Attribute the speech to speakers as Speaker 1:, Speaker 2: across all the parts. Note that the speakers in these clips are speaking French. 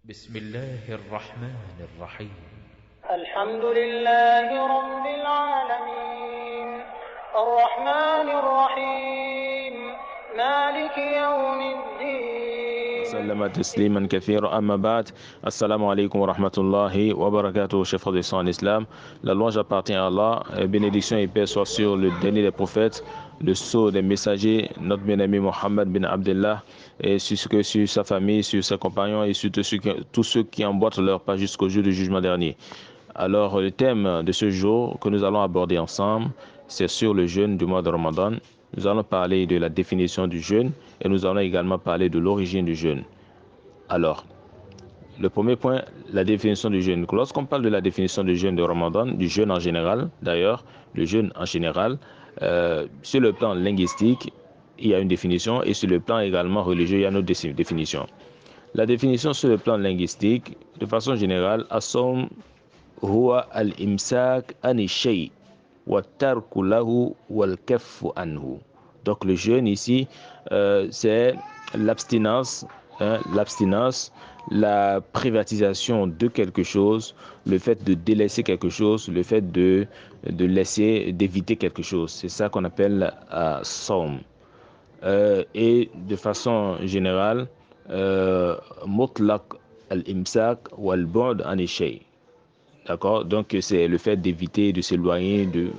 Speaker 1: بسم الله الرحمن الرحيم
Speaker 2: الحمد لله رب العالمين الرحمن الرحيم مالك يوم الدين
Speaker 3: سلم تسليما كثيرا أما بعد. Assalamu alaikum wa rahmatullahi wa barakatuh. Chers frères et sœurs en islam, la louange appartient à Allah. Bénédiction et paix soit sur le dernier des prophètes, le sceau des messagers, notre bien-aimé Mohammed bin Abdullah, et sur sa famille, sur ses compagnons et sur tous ceux qui emboîtent leur pas jusqu'au jour du jugement dernier. Alors, le thème de ce jour que nous allons aborder ensemble, c'est sur le jeûne du mois de Ramadan. Nous allons parler de la définition du jeûne et nous allons également parler de l'origine du jeûne. Alors, le premier point, la définition du jeûne. Lorsqu'on parle de la définition du jeûne de Ramadan, du jeûne en général, d'ailleurs, le jeûne en général, sur le plan linguistique, il y a une définition et sur le plan également religieux, il y a une autre définition. La définition sur le plan linguistique, de façon générale, as-sawm huwa al-imsak ani shay wa tarku lahu wal kaffu anhu. Donc le jeûne ici, c'est l'abstinence, la privatisation de quelque chose, le fait de délaisser quelque chose, le fait de laisser, d'éviter quelque chose. C'est ça qu'on appelle sawm. Et de façon générale, mutlaq al-imsak wal bu'd an shay. D'accord? Donc c'est le fait d'éviter, de s'éloigner de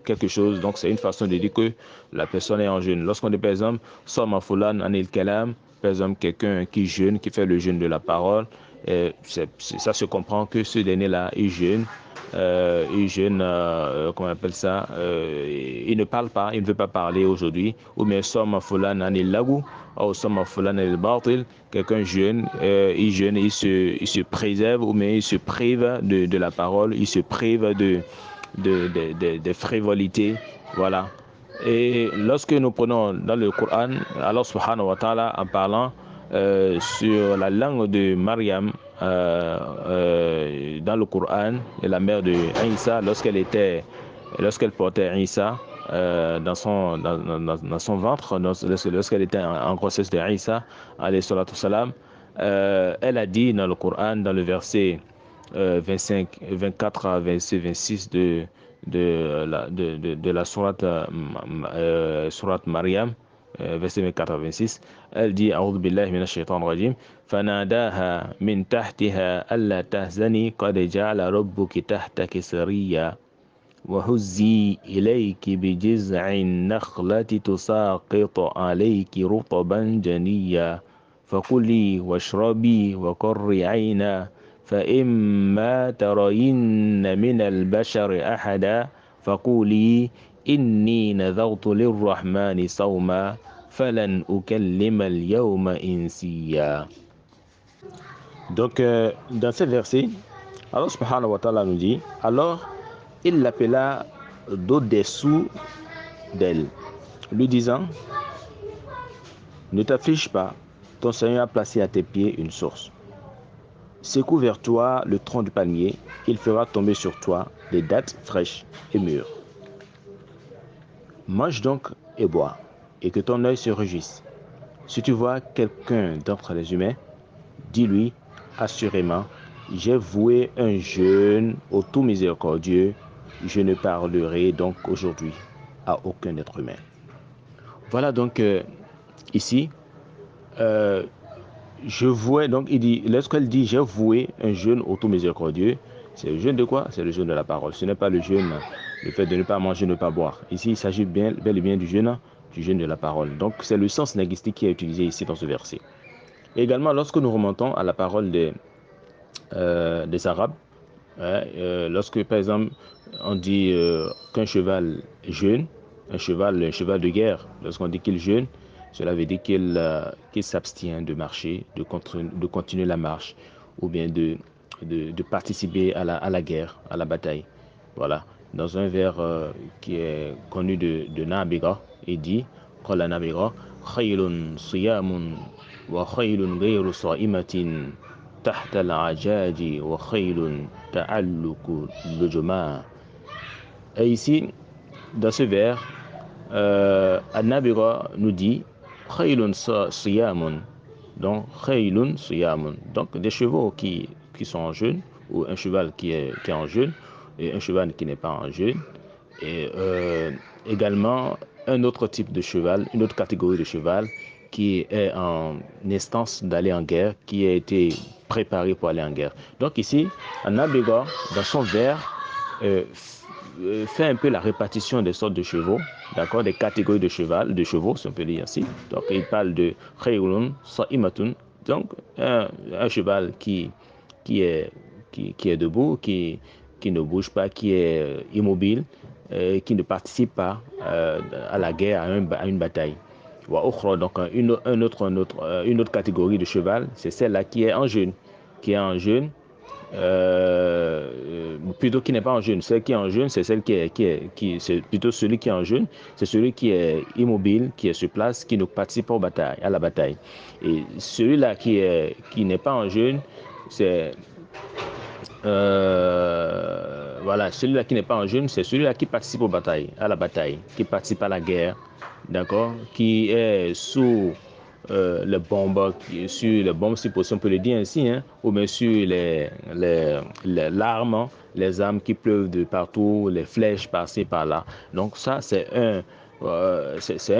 Speaker 3: quelque chose. Donc c'est une façon de dire que la personne est en jeûne. Lorsqu'on dit par exemple Soma fulan anil kalam, par exemple quelqu'un qui jeûne, qui fait le jeûne de la parole, ça se comprend que ce dernier-là il jeûne, comment on appelle ça, il ne parle pas, il ne veut pas parler aujourd'hui. Ou bien Soma fulan anil lagu, ou Soma fulan anil batil, quelqu'un jeûne, il jeûne, il se préserve, ou bien il se prive de la parole, il se prive de frivolités, voilà. Et lorsque nous prenons dans le Coran, Allah subhanahu wa ta'ala, en parlant sur la langue de Maryam dans le Coran, et la mère de Isa, lorsqu'elle portait Isa dans son ventre, lorsqu'elle était en grossesse de Isa, alayhi salatu salam, elle a dit dans le Coran, dans le verset 24 à 26 de la sourate Maryam, verset 24 à 26, elle dit A'udhu billahi minash shaitanir rajim, fanadaha min tahtiha alla tahzani qad ja'ala rabbuki tahtaki sariya وهزي إليك بجذع النخلة تساقط عليك رطبا جنيا فكلي واشربي وقري عينا فإما ترين من البشر أحدا فقولي إني نذرت للرحمن صوما فلن أكلم اليوم إنسيا. Donc dans ce verset, Allah subhanahu wa ta'ala nous dit, alors il l'appela d'au-dessous d'elle, lui disant, ne t'afflige pas, ton Seigneur a placé à tes pieds une source. Secoue vers toi le tronc du palmier, il fera tomber sur toi des dattes fraîches et mûres. Mange donc et bois, et que ton œil se réjouisse. Si tu vois quelqu'un d'entre les humains, dis-lui assurément, j'ai voué un jeûne au tout miséricordieux, je ne parlerai donc aujourd'hui à aucun être humain. Voilà donc ici, je vouais, donc il dit, lorsqu'elle dit j'ai voué un jeûne au tout miséricordieux, c'est le jeûne de quoi? C'est le jeûne de la parole. Ce n'est pas le jeûne, le fait de ne pas manger, ne pas boire. Ici, il s'agit bel et bien du jeûne de la parole. Donc c'est le sens linguistique qui est utilisé ici dans ce verset. Et également, lorsque nous remontons à la parole des Arabes, lorsque par exemple on dit qu'un cheval jeûne, un cheval de guerre, lorsqu'on dit qu'il jeûne, cela veut dire qu'il s'abstient de marcher, de continuer la marche, ou bien de participer à la guerre, à la bataille. Voilà. Dans un vers qui est connu de Nabiga, il dit Qala Nabiga khaylun siyamun wa khaylun ghayru sa'imatin tahta al-ajaji wa khaylun ta'alluku lujuma. Et ici, dans ce vers, An-Nabira nous dit Khaylun siyamun, Donc, khaylun siyamun. Donc, des chevaux qui sont en jeûne, ou un cheval qui est en jeûne, et un cheval qui n'est pas en jeûne. Et également, un autre type de cheval, une autre catégorie de cheval qui est en instance d'aller en guerre, qui a été préparé pour aller en guerre. Donc ici, An-Nabigha, dans son vers, fait un peu la répartition des sortes de chevaux, d'accord, des catégories de chevaux, si on peut dire ainsi. Donc il parle de khayrun sa'imatun, donc un cheval qui est debout, qui ne bouge pas, qui est immobile, qui ne participe pas à la guerre, à une bataille. Donc une autre catégorie de cheval, c'est celle-là qui est en jeûne, plutôt qui n'est pas en jeûne. Celle qui est en jeûne, c'est celle c'est plutôt celui qui est en jeûne, c'est celui qui est immobile, qui est sur place, qui ne participe pas à la bataille. Et celui-là qui n'est pas en jeûne, c'est voilà, celui-là qui n'est pas en jeûne, c'est celui-là qui participe à la bataille, qui participe à la guerre, d'accord, qui est sous les bombes, si possible, on peut le dire ainsi, hein, ou bien sur l'arme, les armes qui pleuvent de partout, les flèches par-ci, par-là. Donc ça, c'est un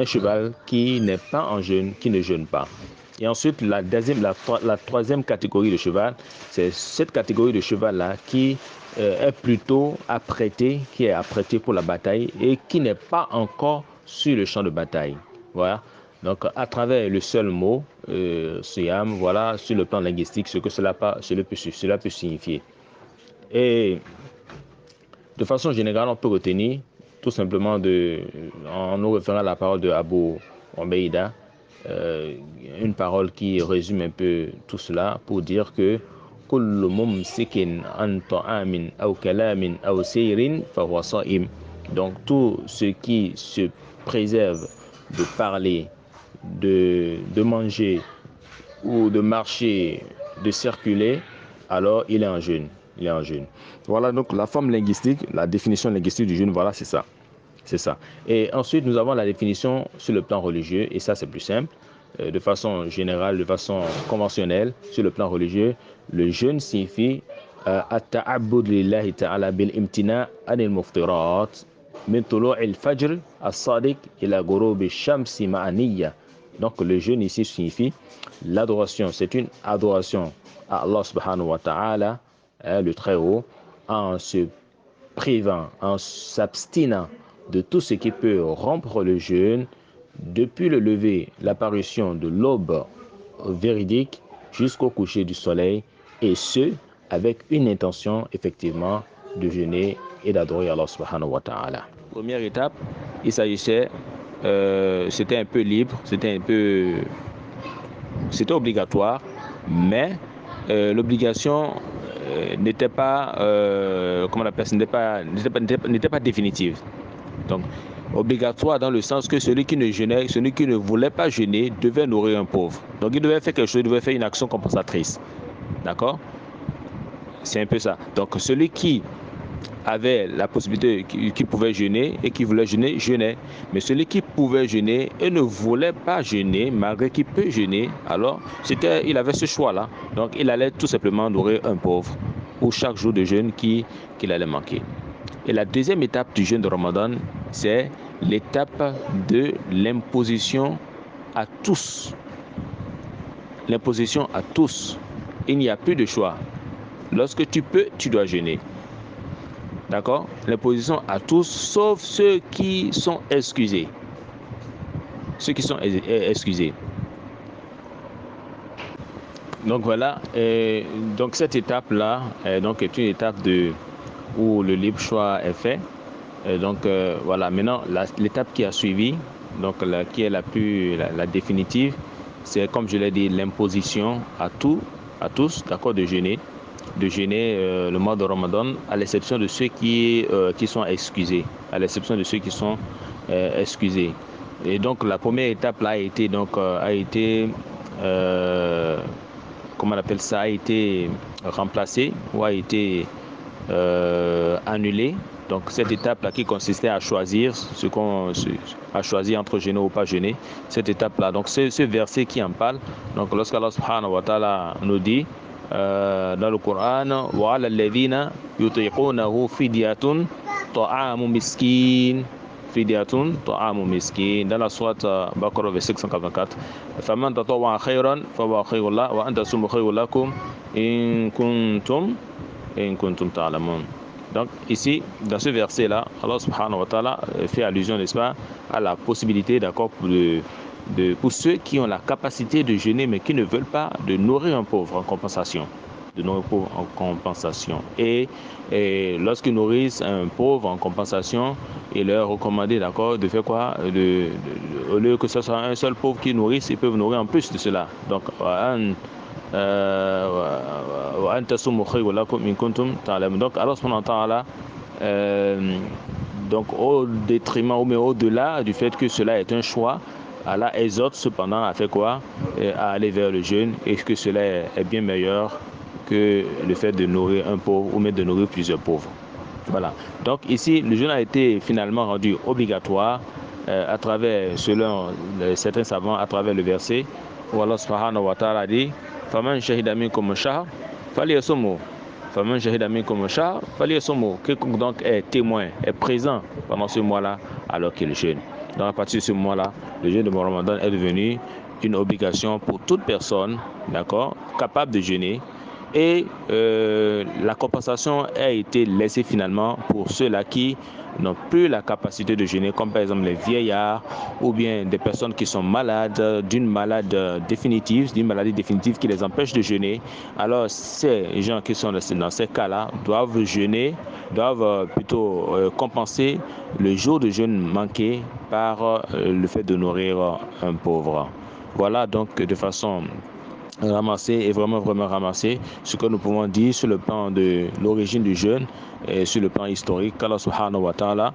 Speaker 3: cheval qui n'est pas en jeûne, qui ne jeûne pas. Et ensuite, la troisième catégorie de cheval, c'est cette catégorie de cheval-là qui est plutôt apprêté, qui est apprêté pour la bataille et qui n'est pas encore sur le champ de bataille. Voilà. Donc, à travers le seul mot, siyam, voilà, sur le plan linguistique, ce que cela peut signifier. Et de façon générale, on peut retenir tout simplement en nous référant à la parole de Abu Ubaïda, une parole qui résume un peu tout cela pour dire que kullu mumsikin an ta'amin aw kalamin aw sayrin fahuwa sa'im. Donc tout ce qui se préserve de parler, de manger ou de marcher, de circuler, alors il est en jeûne. Voilà donc la forme linguistique, la définition linguistique du jeûne, voilà, c'est ça. Et ensuite, nous avons la définition sur le plan religieux, et ça, c'est plus simple. De façon générale, de façon conventionnelle, sur le plan religieux, le jeûne signifie at-ta'abbud lillahi ta'ala bil imtina' anil muftirat min tulu'il fajr as-sadiq ila ghurub ash-shamsi ma'aniyya. Donc, le jeûne ici signifie l'adoration. C'est une adoration à Allah subhanahu wa ta'ala, le Très-Haut, en se privant, en s'abstinant de tout ce qui peut rompre le jeûne depuis le lever, l'apparition de l'aube véridique jusqu'au coucher du soleil, et ce, avec une intention effectivement de jeûner et d'adorer Allah subhanahu wa ta'ala. Première étape, il s'agissait, c'était un peu libre, c'était obligatoire, mais l'obligation n'était pas, n'était pas définitive. Donc, obligatoire dans le sens que celui qui ne voulait pas jeûner devait nourrir un pauvre. Donc, il devait faire quelque chose, il devait faire une action compensatrice. D'accord? C'est un peu ça. Donc, celui qui avait la possibilité, qui pouvait jeûner et qui voulait jeûner, jeûnait. Mais celui qui pouvait jeûner et ne voulait pas jeûner, malgré qu'il peut jeûner, alors il avait ce choix-là. Donc, il allait tout simplement nourrir un pauvre pour chaque jour de jeûne qu'il allait manquer. Et la deuxième étape du jeûne de Ramadan, c'est l'étape de l'imposition à tous. L'imposition à tous. Il n'y a plus de choix. Lorsque tu peux, tu dois jeûner. D'accord? L'imposition à tous, sauf ceux qui sont excusés. Ceux qui sont excusés. Donc voilà. Donc cette étape-là est une étape où le libre choix est fait. Voilà. Maintenant, l'étape qui a suivi, qui est la définitive, c'est, comme je l'ai dit, l'imposition à tous, d'accord, de jeûner le mois de Ramadan, à l'exception de ceux qui sont excusés, Et donc la première étape là a été remplacée ou a été annulée Donc cette étape-là qui consistait à choisir à choisir entre jeûner ou pas jeûner, cette étape-là. Donc ce verset qui en parle. Donc lorsqu'Allah subhanahu wa ta'ala nous dit dans le Coran, wa 'ala alladhina yutiqunahu fidyatun ta'amu miskin. Fidyatun ta'amu miskin. Dans la sourate Baqarah verset 684. Faman tatawwa khayran fa huwa khayrun lahu wa an tasumu khayrun lakum in kuntum ta'lamun. Donc ici, dans ce verset-là, Allah subhanahu wa ta'ala fait allusion, n'est-ce pas, à la possibilité, d'accord, pour ceux qui ont la capacité de jeûner mais qui ne veulent pas, de nourrir un pauvre en compensation. Et lorsqu'ils nourrissent un pauvre en compensation, il leur est recommandé, d'accord, de faire quoi, au lieu que ce soit un seul pauvre qui nourrisse, ils peuvent nourrir en plus de cela. Donc donc Allah subhanahu wa ta'ala, donc au détriment ou mais au-delà du fait que cela est un choix, Allah exhorte cependant à faire quoi, à aller vers le jeûne, et que cela est bien meilleur que le fait de nourrir un pauvre ou même de nourrir plusieurs pauvres. Voilà. Donc ici le jeûne a été finalement rendu obligatoire à travers, selon certains savants, à travers le verset où Allah subhanahu wa ta'ala dit Faman shahida minkum ash-shahr falyasumhu. Faman shahida minkum ash-shahr falyasumhu. Quiconque donc est témoin, est présent pendant ce mois-là, alors qu'il jeûne. Donc à partir de ce mois-là, le jeûne de Ramadan est devenu une obligation pour toute personne, d'accord, capable de jeûner. Et la compensation a été laissée finalement pour ceux-là qui n'ont plus la capacité de jeûner, comme par exemple les vieillards ou bien des personnes qui sont malades d'une maladie définitive qui les empêche de jeûner. Alors ces gens qui sont dans ces cas-là doivent jeûner, doivent plutôt compenser le jour de jeûne manqué par le fait de nourrir un pauvre. Voilà donc de façon ramasser et vraiment ramasser ce que nous pouvons dire sur le plan de l'origine du jeûne et sur le plan historique. Qu'Allah subhanahu wa ta'ala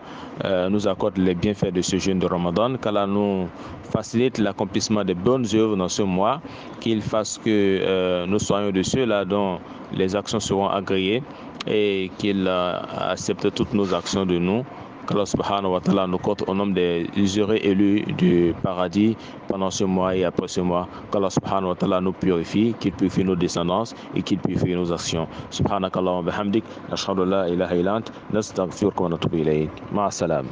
Speaker 3: nous accorde les bienfaits de ce jeûne de Ramadan, qu'Allah nous facilite l'accomplissement des bonnes œuvres dans ce mois, qu'il fasse que nous soyons de ceux-là dont les actions seront agréées et qu'il accepte toutes nos actions de nous. Qu'Allah subhanahu wa ta'ala nous compte au nombre des heureux élus du paradis pendant ce mois et après ce mois. Qu'Allah subhanahu wa ta'ala nous purifie, qu'il purifie nos descendances et qu'il purifie nos actions. Subhanakallahumma wa bihamdik, nashhadu an la ilaha illa ant, nastaghfiruka wa natubu ilayk. Ma'a salam.